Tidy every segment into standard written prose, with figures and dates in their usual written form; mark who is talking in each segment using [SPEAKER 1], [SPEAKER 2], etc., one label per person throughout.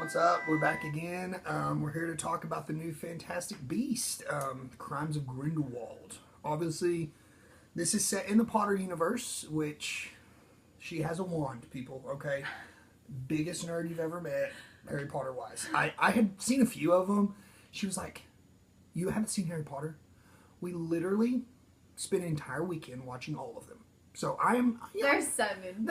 [SPEAKER 1] What's up? We're back again. We're here to talk about the new Fantastic Beast, Crimes of Grindelwald. Obviously, this is set in the Potter universe, which she has a wand, people, okay? Biggest nerd you've ever met, Harry Potter-wise. I had seen a few of them. She was like, you haven't seen Harry Potter? We literally spent an entire weekend watching all of them. So
[SPEAKER 2] There's 7.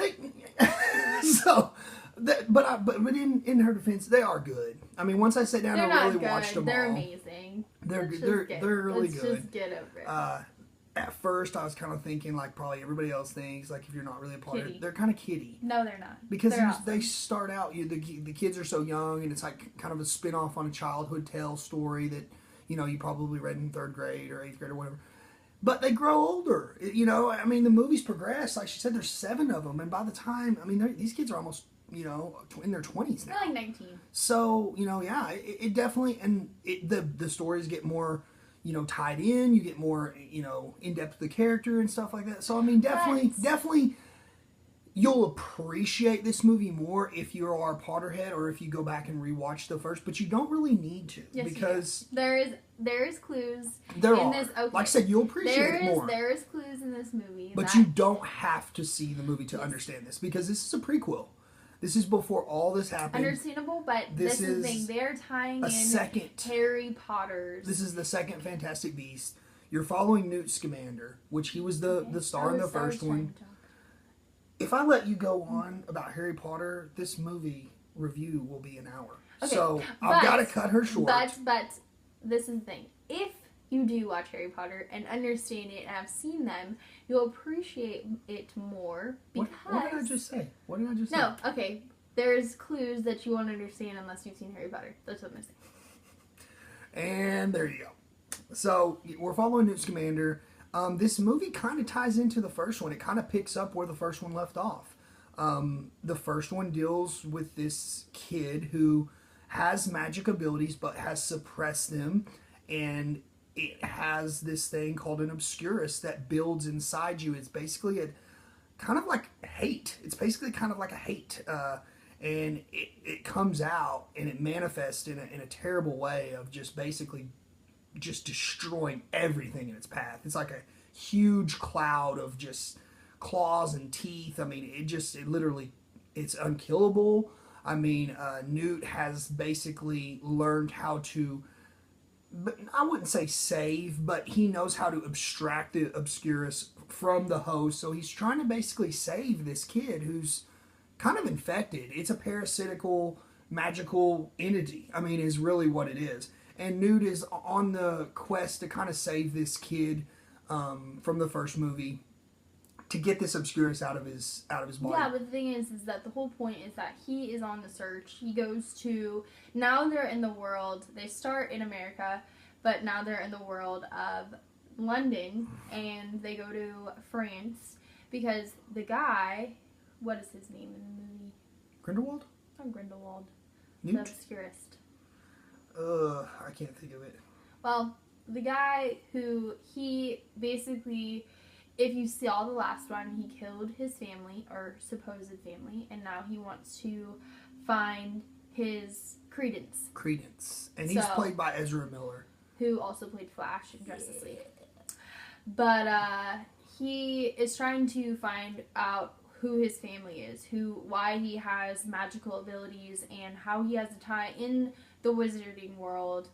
[SPEAKER 1] But in her defense, they are good. I mean, once I sat down and really watched them
[SPEAKER 2] They're
[SPEAKER 1] all,
[SPEAKER 2] amazing.
[SPEAKER 1] They're really good.
[SPEAKER 2] Let's just get over it.
[SPEAKER 1] At first, I was kind of thinking, like probably everybody else thinks, like if you're not really a Potter,
[SPEAKER 2] Kiddie.
[SPEAKER 1] they're kind of kiddie.
[SPEAKER 2] No, they're not.
[SPEAKER 1] Because
[SPEAKER 2] awesome.
[SPEAKER 1] they start out, the kids are so young, and it's like kind of a spin-off on a childhood tale story that, you probably read in 3rd grade or 8th grade or whatever. But they grow older, I mean, the movies progress. Like she said, there's 7 of them, and by the time, I mean, these kids are almost, in their 20s now.
[SPEAKER 2] They're like 19.
[SPEAKER 1] So, yeah, it definitely, and the stories get more, tied in. You get more, in depth with the character and stuff like that. So, I mean, definitely, you'll appreciate this movie more if you are a Potterhead or if you go back and rewatch the first. But you don't really need to, because
[SPEAKER 2] there is clues in this. Okay.
[SPEAKER 1] Like I said, you'll appreciate it more.
[SPEAKER 2] There is clues in this movie,
[SPEAKER 1] but you don't have to see the movie to understand this, because this is a prequel. This is before all this happened.
[SPEAKER 2] Understandable, but this is the thing. They're tying in Harry Potter's.
[SPEAKER 1] This is the second Fantastic Beast. You're following Newt Scamander, which he was the star in the first one. If I let you go on about Harry Potter, this movie review will be an hour. Okay, so I've got to cut her short.
[SPEAKER 2] But this is the thing. If you do watch Harry Potter and understand it and have seen them, you'll appreciate it more because...
[SPEAKER 1] What did I just say?
[SPEAKER 2] No, okay. There's clues that you won't understand unless you've seen Harry Potter. That's what I'm saying.
[SPEAKER 1] And there you go. So, we're following Newt Scamander. This movie kind of ties into the first one. It kind of picks up where the first one left off. The first one deals with this kid who has magic abilities but has suppressed them, and it has this thing called an obscurus that builds inside you. It's basically a kind of like hate. It's basically kind of like a hate, and it comes out and it manifests in a terrible way of just basically just destroying everything in its path. It's like a huge cloud of just claws and teeth. I mean, it's unkillable. I mean, Newt has basically learned how to, but I wouldn't say save, but he knows how to abstract the obscurus from the host. So he's trying to basically save this kid who's kind of infected. It's a parasitical, magical entity. I mean, is really what it is. And Newt is on the quest to kind of save this kid from the first movie, to get this obscurus out of his body.
[SPEAKER 2] Yeah, but the thing is that the whole point is that he is on the search. He goes to, now they're in the world, they start in America, but now they're in the world of London, and they go to France, because the guy, what is his name in the movie?
[SPEAKER 1] Grindelwald?
[SPEAKER 2] Not Grindelwald.
[SPEAKER 1] Newt?
[SPEAKER 2] The obscurist.
[SPEAKER 1] I can't think of it.
[SPEAKER 2] Well, the guy who, he basically, if you saw the last one, he killed his family, or supposed family, and now he wants to find his Credence.
[SPEAKER 1] And he's played by Ezra Miller,
[SPEAKER 2] who also played Flash in Justice League. But he is trying to find out who his family is, why he has magical abilities, and how he has to tie in the wizarding world.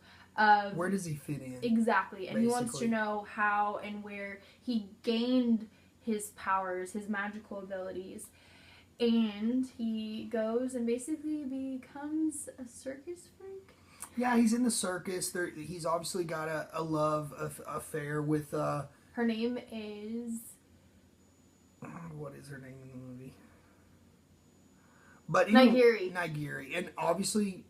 [SPEAKER 1] Where does he fit in?
[SPEAKER 2] Exactly. And basically, he wants to know how and where he gained his powers, his magical abilities. And he goes and basically becomes a circus freak.
[SPEAKER 1] Yeah, he's in the circus. He's obviously got a love affair with...
[SPEAKER 2] Her name is...
[SPEAKER 1] What is her name in the movie? But Nigiri. And obviously,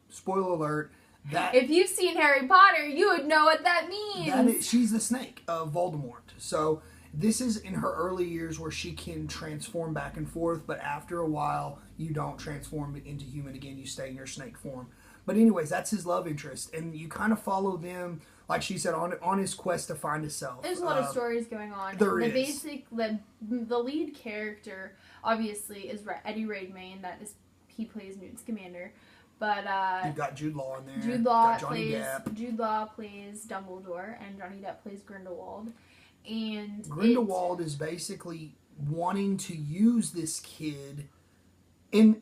[SPEAKER 1] spoiler alert, that
[SPEAKER 2] if you've seen Harry Potter, you would know what that means.
[SPEAKER 1] She's the snake of Voldemort. So this is in her early years where she can transform back and forth, but after a while, you don't transform into human again. You stay in your snake form. But anyways, that's his love interest, and you kind of follow them, like she said, on his quest to find himself.
[SPEAKER 2] There's a lot of stories going on. The lead character, obviously, is Eddie Redmayne. He plays Newt Scamander. But
[SPEAKER 1] you've got Jude Law in there.
[SPEAKER 2] Jude Law
[SPEAKER 1] got Johnny Depp.
[SPEAKER 2] Jude Law plays Dumbledore, and Johnny Depp plays Grindelwald. And
[SPEAKER 1] Grindelwald is basically wanting to use this kid in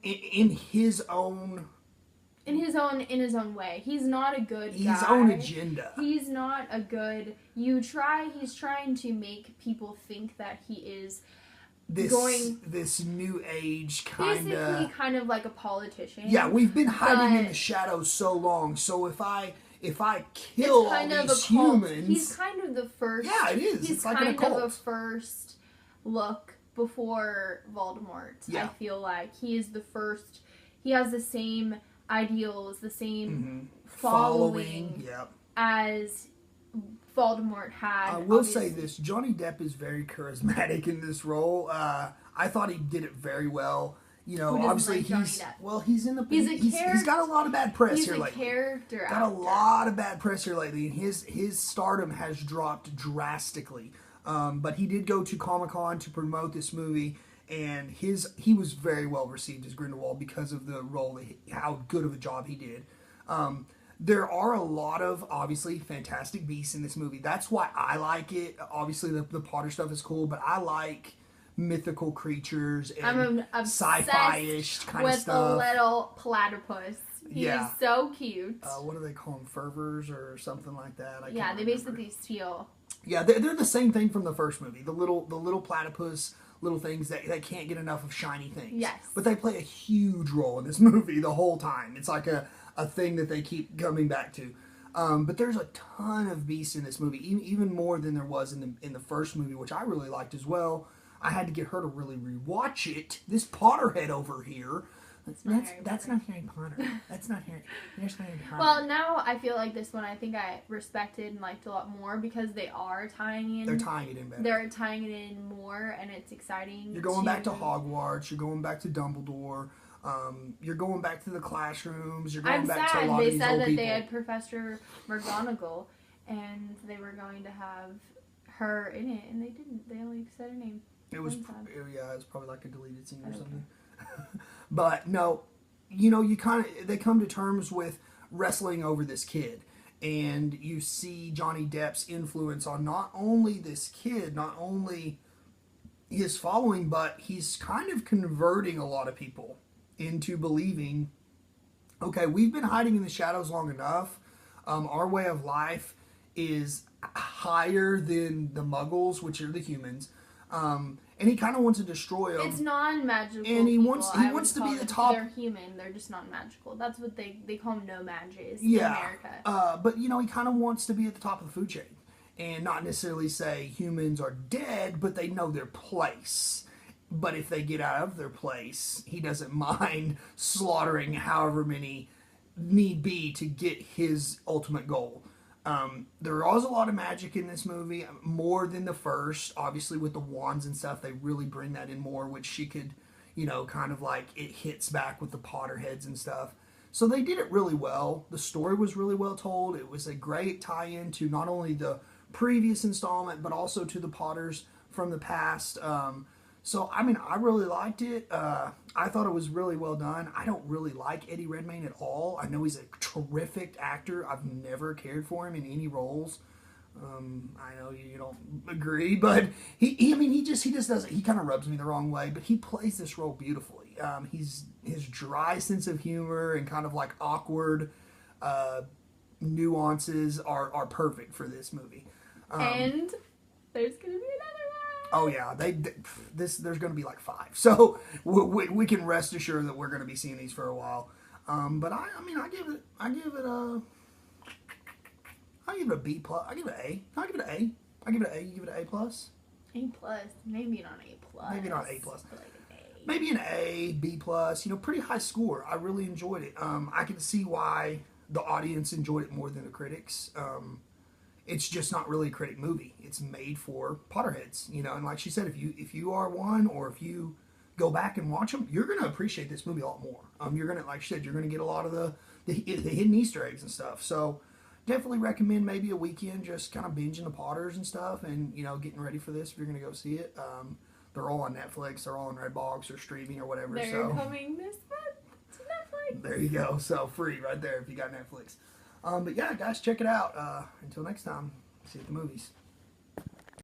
[SPEAKER 1] his own
[SPEAKER 2] way. He's not a good guy.
[SPEAKER 1] His own agenda.
[SPEAKER 2] He's not a good. He's trying to make people think that he is
[SPEAKER 1] this new age
[SPEAKER 2] basically kind of like a politician.
[SPEAKER 1] Yeah, we've been hiding in the shadows so long. So if I kill all these humans,
[SPEAKER 2] he's kind of the first.
[SPEAKER 1] Yeah, it is.
[SPEAKER 2] He's
[SPEAKER 1] it's like
[SPEAKER 2] kind
[SPEAKER 1] an occult.
[SPEAKER 2] of a first look before Voldemort.
[SPEAKER 1] Yeah.
[SPEAKER 2] I feel like he is the first. He has the same ideals, the same following as Voldemort had.
[SPEAKER 1] I will say this: Johnny Depp is very charismatic in this role. I thought he did it very well. You know, obviously he's in the. He's got a lot of bad press here lately.
[SPEAKER 2] He's a character
[SPEAKER 1] got a lot of bad press here lately, and his stardom has dropped drastically. But he did go to Comic-Con to promote this movie, and he was very well received as Grindelwald because of the role, how good of a job he did. There are a lot of, obviously, fantastic beasts in this movie. That's why I like it. Obviously, the Potter stuff is cool, but I like mythical creatures and sci-fi-ish kind of stuff.
[SPEAKER 2] With a little platypus. He's so cute.
[SPEAKER 1] What do they call them? Fervors or something like that?
[SPEAKER 2] They basically steal.
[SPEAKER 1] Yeah, they're the same thing from the first movie. The little platypus, little things that can't get enough of shiny things.
[SPEAKER 2] Yes.
[SPEAKER 1] But they play a huge role in this movie the whole time. It's like a thing that they keep coming back to. But there's a ton of beasts in this movie, even more than there was in the first movie, which I really liked as well. I had to get her to really rewatch it. This Potterhead over here. That's not Harry Potter. That's not Harry. There's not Harry Potter.
[SPEAKER 2] Well, now I feel like this one I think I respected and liked a lot more because they are tying in.
[SPEAKER 1] They're tying it in better.
[SPEAKER 2] They're tying it in more, and it's exciting.
[SPEAKER 1] You're going back to Hogwarts. You're going back to Dumbledore. You're going back to the classrooms. You're going back to a lot of these old people.
[SPEAKER 2] They said that they had Professor McGonagall, and they were going to have her in it, and they didn't. They only said her name.
[SPEAKER 1] It was probably like a deleted scene or something. But no, you know, they come to terms with wrestling over this kid, and you see Johnny Depp's influence on not only this kid, not only his following, but he's kind of converting a lot of people into believing, okay, we've been hiding in the shadows long enough. Our way of life is higher than the Muggles, which are the humans. And he kind of wants to destroy them.
[SPEAKER 2] It's non-magical.
[SPEAKER 1] And he wants to be the top.
[SPEAKER 2] They're human. They're just non-magical. That's what they call them, no-mages in America.
[SPEAKER 1] But you know, he kind of wants to be at the top of the food chain, and not necessarily say humans are dead, but they know their place. But if they get out of their place, he doesn't mind slaughtering however many need be to get his ultimate goal. There was a lot of magic in this movie, more than the first. Obviously, with the wands and stuff, they really bring that in more, which she could, you know, kind of like it hits back with the Potterheads and stuff. So they did it really well. The story was really well told. It was a great tie-in to not only the previous installment, but also to the Potters from the past. So, I mean, I really liked it. I thought it was really well done. I don't really like Eddie Redmayne at all. I know he's a terrific actor. I've never cared for him in any roles. I know you don't agree, but he just doesn't. He kind of rubs me the wrong way, but he plays this role beautifully. His dry sense of humor and kind of like awkward nuances are perfect for this movie.
[SPEAKER 2] And there's gonna be another.
[SPEAKER 1] Oh yeah, there's going to be like 5, so we can rest assured that we're going to be seeing these for a while. But I give it a B plus. I give it an A. I give it an A. I give it an A. You give it an A plus.
[SPEAKER 2] A plus, maybe not A plus.
[SPEAKER 1] Maybe not A plus.
[SPEAKER 2] Like an A.
[SPEAKER 1] Maybe an A, B plus. You know, pretty high score. I really enjoyed it. I can see why the audience enjoyed it more than the critics. It's just not really a critic movie. It's made for Potterheads, you know. And like she said, if you are one, or if you go back and watch them, you're gonna appreciate this movie a lot more. You're gonna, like she said, you're gonna get a lot of the hidden Easter eggs and stuff. So definitely recommend maybe a weekend just kind of binging the Potters and stuff, and you know, getting ready for this if you're gonna go see it. They're all on Netflix. They're all on Redbox or streaming or whatever.
[SPEAKER 2] They're coming this month to Netflix.
[SPEAKER 1] There you go. So free right there if you got Netflix. But yeah, guys, check it out. Until next time, see you at the movies.